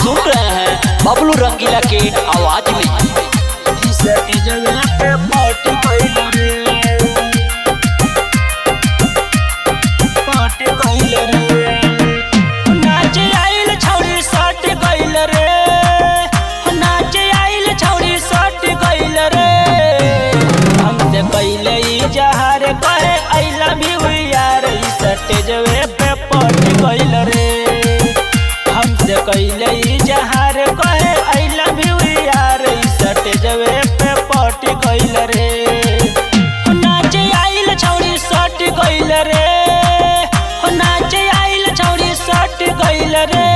सुन रहे हैं बबलू रंगीला के आवाज में। जहार कहे आई लव यू यार स्टेजवे पे पट गइल रे। हमसे कइले जहार कहे आई लव यू यार स्टेजवे पे पट गइल रे। नाचे आइल छौरी सट गइल रे। नाचे आइल छौरी सट गइल रे।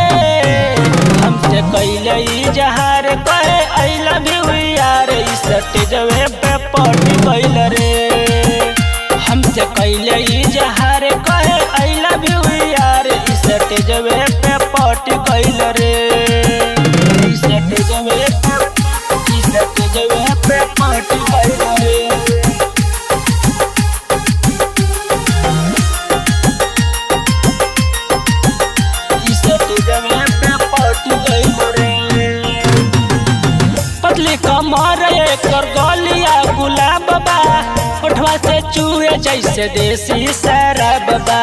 हमसे कइले जहार कहे आई लव यू यार स्टेजवे पे पट गइल रे। हमसे कइले जहार कहे आई लव यू यार स्टेजवे पे पट गइल रे। स्टेजवे पे पट गइल रे। स्टेजवे पे पट गइल रे। पतली कमर एकर गलिया गुलाब बा। होठवा से चूहे जैसे देसी शराब बा।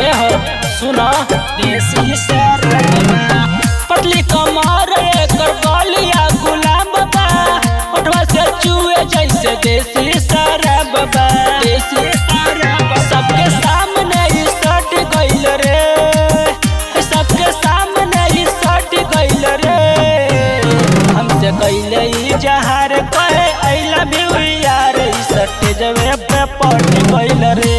ए हो सुनो देसी शराब बा। पतली कमर एकर गलिया गुलाब बा। होठवा से चूहे जैसे देसी शराब बा। देसी शराब सबके सामने ही सट गइल रे। सबके सामने ही सट गइल रे। हमसे कइले जहार कहे आई लव यू यार स्टेजवे पे पट गइल रे।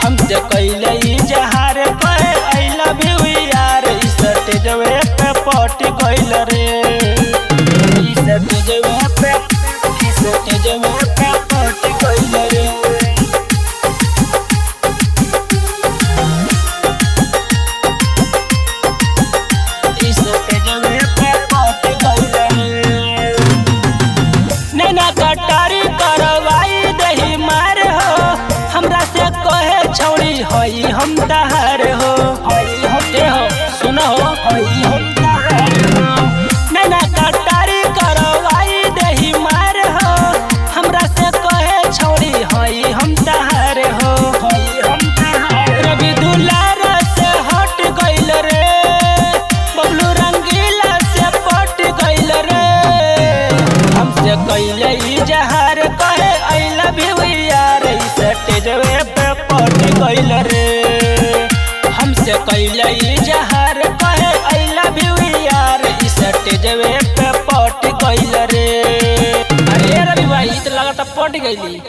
हमसे कइले जहार कहे आई लव यू यार स्टेजवे पे पट गइल रे। स्टेजवे पे पट गइल रे। स्टेजवे पे पट गइल रे। नैना कटारी करवाई दही मार हो। हमरा से कहे छौरी हई हम तहार हो। होते हो सुनो हई हम तहार हो। नैना कटारी करवाई दही मार हो। हमरा से कहे छौरी हई हम तहार हो। रवि दुलार से हट गइल रे। बबलू रंगीला से पट गइल रे। हमसे कइले जहार कहे आई लव यू यार स्टेजवे पे पट गइल रे। हमसे कइले जहार कहे आई लव यू यार स्टेजवे पे पट गइल रे। अरे रवि भाई तो लगता पट गइली।